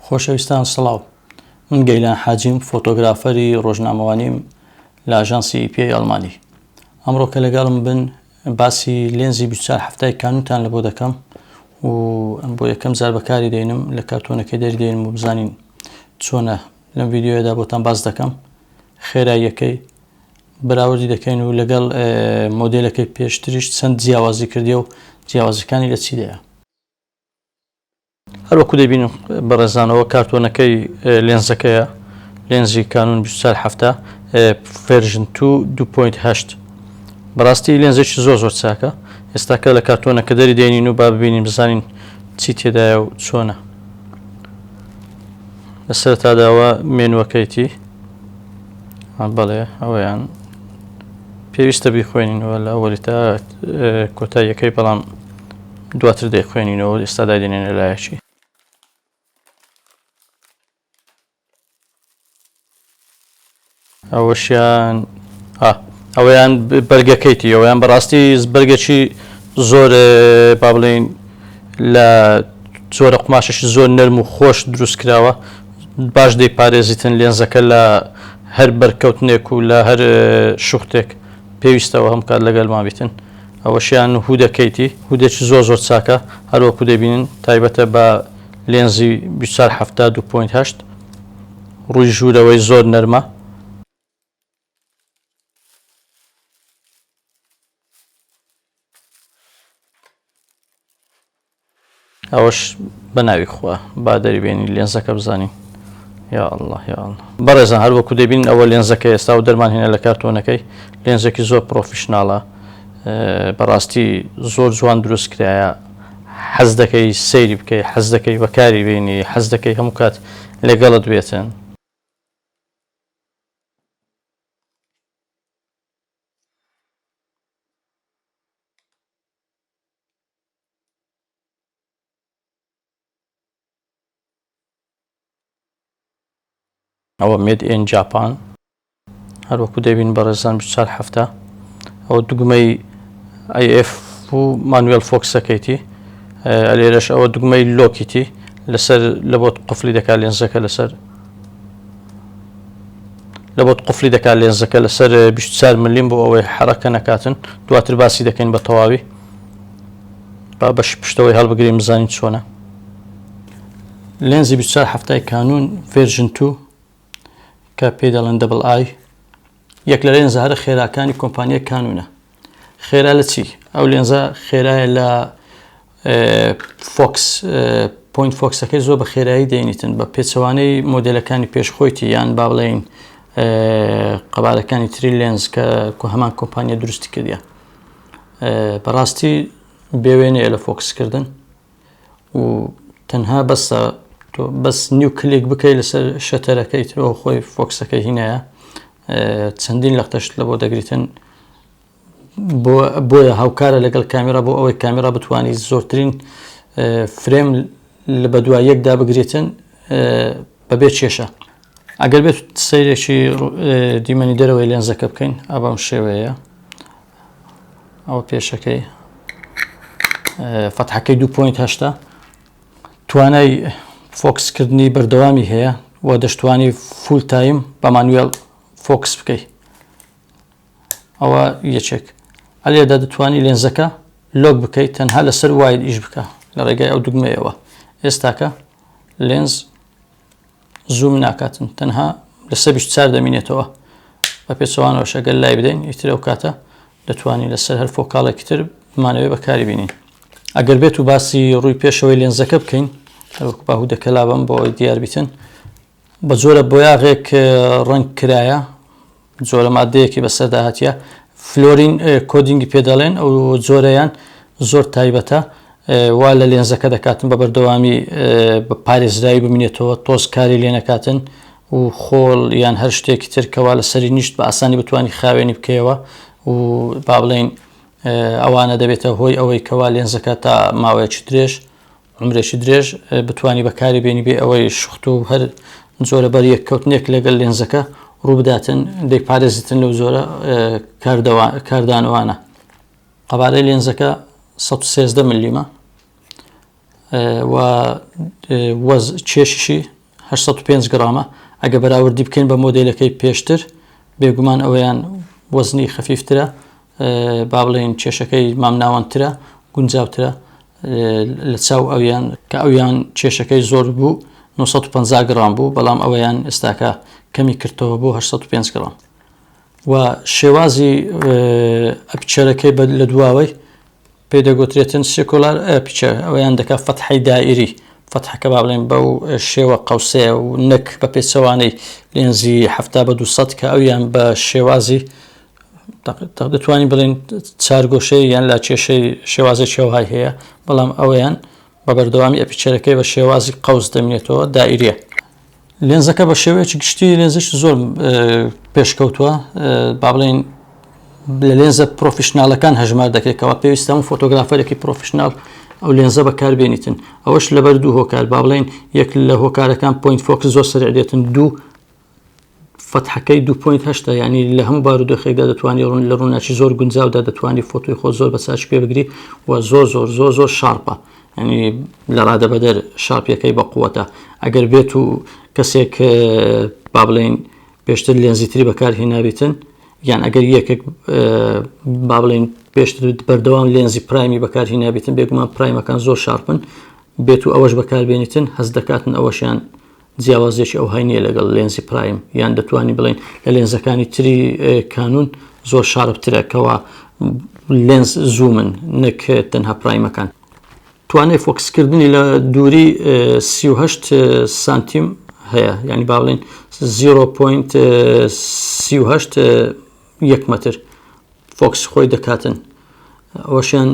خۆشەویستان سڵاو، من گەیلان حاجیم فۆتۆگرافەری ڕۆژنامەوانیم لە ئاژانسی پێی ئەڵمانی. ئەمڕۆ کە لەگەڵم بن باسی لێنزی 24 کانونتان لە بۆ دەکەم و ئەم بۆ یەکەم جار بەکاری دێنم لە کارتۆنەکەی دەریدێنم و بزانین چۆنە لەم ڤیدیۆیەدا بۆتان باس دەکەم خێراییەکەی بەراوردی دەکەین و لەگەڵ مۆدێلەکەی پێشتریش چەند جیاوازی کردێ و جیاوازەکانی لە چیدەیە. هەروەکو دەبینم بەڕێزانەوە کارتۆنەکەی لێنزەکەیە، لێنزی کانون 24 ڤێرژن 2.8. بەڕاستی لێنزێکی زۆر چاکە. ئێستاکە لە کارتۆنەکە دەریدێنین و با ببینین بزانین چی تێدایە و چۆنە. لە سەرەتاداوە مێنووەکەیتی بەڵێ ئەوەیان پێویستە بیخوێنینەوە لە ئەوەلی تا کۆتاییەکەی، بەڵام دواتر دەیخوێنینەوە ئێستا دادێنێنە لایەکی. ئەوەیان بەرگەکەیتی، ئەویان بەڕاستی بەرگێکی زۆر با بڵێن لە زۆرە قماشەشی زۆر نەرم و خۆش دروست کراوە، باش دەیپارێزیتن لێنزەکە لە هەر بەرکەوتنێک و لە هەر شوختێک پێویستەوە هەم کات لەگەڵمان بیتن. ئەوەشیان هودەکەیتی، هودێکی زۆر چاکە، هەروەکو دەبینن تایبەتە بە لێنزی 24 2.8 ڕووی ژوورەوەی زۆر نەرمە. ئەوەش بە ناوی خوا با دەریبێنی لێنزەکە بزانین. یا الله یا الله. بەڕێزان هەروەکو دەبین ئەوە لێنزەکە ئێستا و دەرمان هێنا لە کارتۆنەکەی، لێنزێکی زۆر پرۆفیشناڵە، بەڕاستی زۆر جوان دروست کرایە. حەز دەکەی سەیری بکەی، حەز دەکەی بەکاری بینی، حەز دەکەی هەموو کات لەگەڵت بێتن. ئەوە مێد ئین جاپان. هەروەکو دەبین بەڕێزان 24 ئەوە دوگمەی IF و مانوێل فۆکسەکەیتی، لێرەش ئەوە دوگمەی لۆکیتی لەسەر لە بۆ قفلی دەکات لێنزەکە لەسەر 24 ملیم بۆ ئەوەی حرەکە نەکاتن. دواتر باسی دەکەین بە تەواوی، با بەش پشتەوەی هەڵبگرین بزانین چۆنە. لێنزی 24 کانون ڤێرژن 2 کە پێی دەڵێن دەبڵ ئای، یەک لە لێنزە هەرە خێراکانی کۆمپانیای کانونە. خێرا لە چی؟ ئەو لێنزە خێرایە لە فۆکس، پۆینت فۆکسەکەی زۆر بە خێرایی دەینیتن بە پێچەوانەی مۆدلەکانی پێشخۆیتی یان با بڵێن قەبارەکانی تری لێنز کە هەمان کۆمپانیا دروستی کردیە. بەڕاستی بێوێنەیە لە فۆکسکردن و تەنها بەس نیو کلێک بکەی لەسەر شەتەرەکەی ترەوە خۆی فۆکسەکەی هینایە. چەندین لەختەشت لە بۆ دەگریتن، بۆیە هاوکارە لەگەڵ کامێرا بۆ ئەوەی کامێرا بتوانانی زۆرترین فرێم لە بە دوای یەکدا بگرێتن بەبێ کێشە. ئەگەر بێت سەیرێکی دیمەنی دەرەوەی لێنزەکە بکەین، ئەبەم شێوەیە. ئەوە پێشەکەی فەتحەکەی 2.8 توانای فۆکسکردنی بەردەوامی هەیە و دەشتوانی فول تایم بە مانوێل فۆکس بکەیت. ئەوە یەکێک. ئەلێدا دەتوانی لێنزەکە لۆک بکەیت، تەنها لەسەر واید ئیش بکە لە ڕێگای ئەو دوگمەیەوە. ئێستاکە لێنز زوم ناکاتن، تەنها لەسەر 24 دەمینێتەوە بە پێچەوانەوەش. ئەگەر لای بدەین ئیتر ئەو کاتە دەتوانین لەسەر هەر فۆکاڵێکی تر بمانەوەی بەکاری بینین. ئەگەر بێت و باسی ڕووی پێشەوەی لێنزەکە بکەین، هەروەکو باهودەکە لابم بۆ ئەوی دیار بیتن، بە جۆرە بۆیاغێک ڕەنگ کرایە، جۆرە مادەیەکی بەسەردا هاتیە، فلۆرین کۆدینگی پێدەڵێن. ئەو جۆرەیان زۆر تایبەتە، وا لە لێنزەکە دەکاتن بە بەردەوامی بە پارێزرایی ببینێتەوە، تۆز کاری لێ نەکاتن و خۆڵ یان هەر شتێکی تر کەوا لەسەری نیشت بە ئاسانی بتوانانی خاوێنی بکەیەوە و با بڵێن ئەوانە دەبێتە هۆی ئەوەی کەوا لێنزەکە تا ماوەیەکی درێژ، عمرێکی درێژ بتوانی بەکاری بێنی بێ ئەوەی شوخت و هەر جۆرە بەریەککەوتنێک لەگەڵ لێنزەکە ڕوو بداتن، دەیپارێزیتن لەو زۆرە کاردانەوانە. قەبارەی لێنزەکە 113 ملیمە و کێشیشی 805 گرامە ئەگە بەراوردی بکەین بە مۆدیلەکەی پێشتر بێگومان ئەوەیان وەزنی خەفیفترە با بڵێن کێشەکەی مامناوانترە گونجاوترە لە چاو ئەویان کە ئەویان کێشەکەی زۆر بوو 950 گرام بوو بەڵام ئەوەیان ئێستاکە کەمی کردەوە بۆ 805 گرام و شێوازی ئەپچەرەکەی لە دواوەی پێدەگوترێتن سێکۆلار ئەپچە ئەوەیان دەکا فەتحی دائیری فەتحەکە با بڵێن بەو شێوە قەوسەیە و نەک بە پێچەوانەی لێنزی 7/200 کە ئەویان بە شێوازی دەتوانین بڵێن چارگۆشەی یان لا کێشەی شێوازی شێوهای هەیە بەڵام ئەوەیان بە بەردەوامی ئەپیچەرەکەی بە شێوازی قەوس دەمێنێتەوە دائیریە لێنزەکە بە شێوەیەکی گشتی لێنزش زۆر پێشکەوتووە با بڵێن لە لێنزە پرۆفیشناڵەکان هەژمار دەکرێتەوە پێویستە و فۆتۆگرافەرێکی پرۆفیشناڵ ئەو لێنزە بەکاربێنیتن ئەوەش لەبەر دوو هۆکار با بڵێن یەک لە هۆکارەکان پوینت فۆکس زۆر سەرێع دێتن دوو فەتحەکەی 2.8 ینی لە هەموو بارودۆخێکدا دەتوانانی ڕوون لە ڕووناچی زۆر گونجاودا دەتوانانی فۆتۆی خۆ زۆر بە چاچ پێ بگری و زۆر شارپە ینی لە ڕادە بەدەر شارپیەکەی بە قووەتە ئەگەر بێت و کەسێک با بڵێن پێشتر لێنزیتری بەکارهێنابێتن یان ئەگەر یەکێک با بڵێن پێشتر بەردەوام لێنزی پرایمی بەکارهێنابێتن بێگومان پرایمەکان زۆر شارپن بێت و ئەوەش بەکاربێنیتن هەست دەکاتن ئەوەشیان جیاوازێکی ئەو هاینیە لەگەڵ لێنزی پرایم یان دەتوانانی بڵێن لە لێنزەکانی تری کانون زۆر شارپترەکەەوە لێنز زوومن نەک تەنها پرایمەکان توانای فۆکسکردنی لە دووری 38 سانتیم هەیە ینی با بڵێن 0.38 1 مەتر فۆکس خۆی دەکاتن ئەوەشیان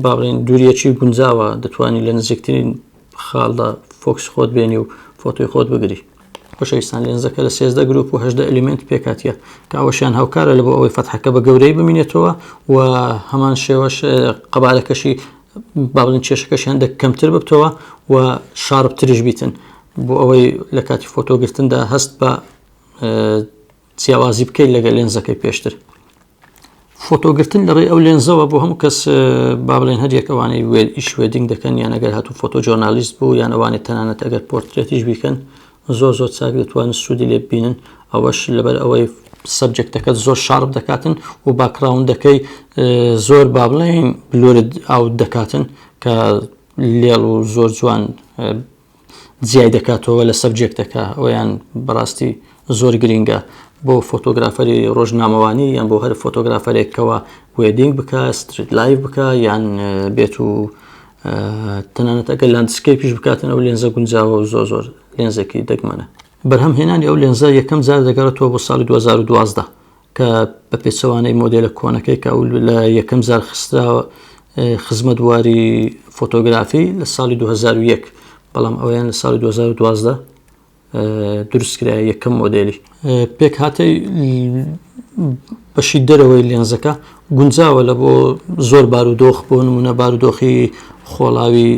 با بڵێن دووریەکی گونجاوە دەتوانانی لە نزیکترین خاڵدا فۆکس خۆت بێنی و فۆتۆی خۆت بگری خۆشەویستان لێنزەکە لە 13 گروپ و 18 ئەلیمنت پێکاتیە کە ئەوەشیان هاوکارە لە بۆ ئەوەی فەتحەکە بە گەورەی بمینێتەوە و هەمان شێوەش قەبارەکەشی با بڵێن کێشەکەشیان کەمتر ببتەوە و شارپتریش بیتن بۆ ئەوەی لە کاتی فۆتۆگرتندا هەست بە جیاوازی بکەیت لەگەڵ لێنزەکەی پێشتر فۆتۆگرتن لەڕێی ئەو لێنزەوە بۆ هەموو کەس با بڵێن هەریەک ئەوانەی ئیش وێدینگ دەکەن یان ئەگەر هاتوو فۆتۆ جۆرنالیست بوو یان ئەوانێت تەنانەت ئەگەر پۆرترێتیش بیکەن زۆر چاک دەتوانن سوودی لێ ببینن ئەوەش لەبەر ئەوەی سەبجەکتەکەت زۆر شارپ دەکاتن و باکراوندەکەی زۆر با بڵێن بلورد ئاو دەکاتن کە لێڵ و زۆر جوان جیای دەکاتەوە لە سەبجێکتەکە ئەویان بەڕاستی زۆر گرینگە بۆ فۆتۆگرافەری ڕۆژنامەوانی یان بۆ هەر فۆتۆگرافەرێکەوە وێدینگ بکە ستریت لایڤ بکە یان بێت و تەنانەت ئەگەر لاندسکەیپیش بکاتن ئەو لێنزە گونجاوە و زۆر لێنزێکی دەگمەنە بەرهەمهێنانی ئەو لێنزە یەکەم جار دەگەڕێتەوە بۆ ساڵی 2012 کە بە پێچەوانەی مۆدێلە کۆنەکەی کە ئەو لە یەکەم جار خستراوە خزمەت واری فۆتۆگرافی لە ساڵی 2001 بەڵام ئەویان لە ساڵی 2012 دروستکرا یەکەم مۆدێلی پێک هاتەی بەشی دەرەوەی لێنزەکە گونجاوە لە بۆ زۆر بارودۆخ بۆ نمونە بارودۆخی خۆڵاوی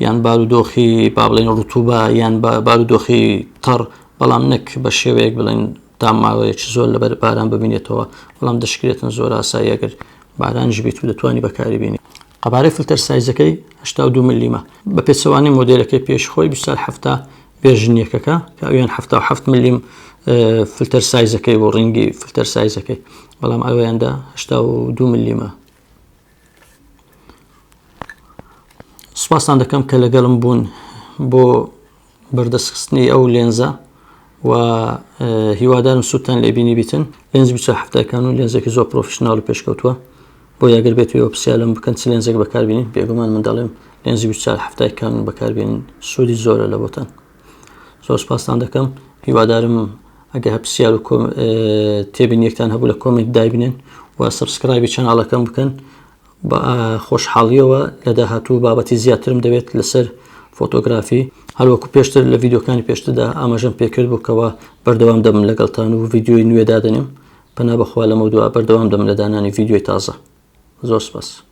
یان بارودۆخی با بڵێن ڕوتوبە یان بارودۆخی تەڕ بەڵام نەک بە شێوەیەک بڵێن تا ماوەیەکی زۆر لەبەر باران ببینێتەوە بەڵام دەشکرێتن زۆر ئاسایی ئەگەر بارانش بیت و دەتوانی بەکاری بینی قەبارەی فلتەر سایزەکەی 82 ملیمە بە پێچەوانەی مۆدێلەکەی پێشخۆی 27 بێژنیەکەکە کە ئەویان 77 ملیم فلتەر سایزەکەی بۆ ڕینگی فلتەر سایزەکەی بەڵام ئەویاندا 82 ملیمە سوپاسان دەکەم کە لەگەڵم بوون بۆ بەردەستخستنی ئەو لێنزە و هیوادارم سوودتان لێبینی بیتن لێنز 27 کانون لێنزێکی زۆر پرۆفیشناڵ و پێشکەوتووە بۆ یاگەر بێتەوە پرسیالم بکەن چ لێنزێک بەکاربینین بێگومان من دەڵێم لێنزی 27 کانون بەکاربێنین سوودی زۆرە لە بۆتان زۆر سوپاسان دەکەم هیوادارم ئەگە هەپسیال و تێبین یەکتان هەبوو لە کۆمنت دایبنێن و سبسکرایبی چەناڵەکەم بکەن بە خۆشحاڵیەوە لە داهاتوو بابەتی زیاترم دەوێت لەسەر فۆتۆگرافی هەروەکو پێشتر لە ڤیددیۆکانی پێشتردا ئاماژەم پێکرد بووکەوە بەردەوام دەم لەگەڵتان و ڤیددیۆی نوێ دادەنێم پەنا بەخوا لەمە دووە بەردەوام دەم لە دانانی ڤیددیۆی تازە زۆر سپاس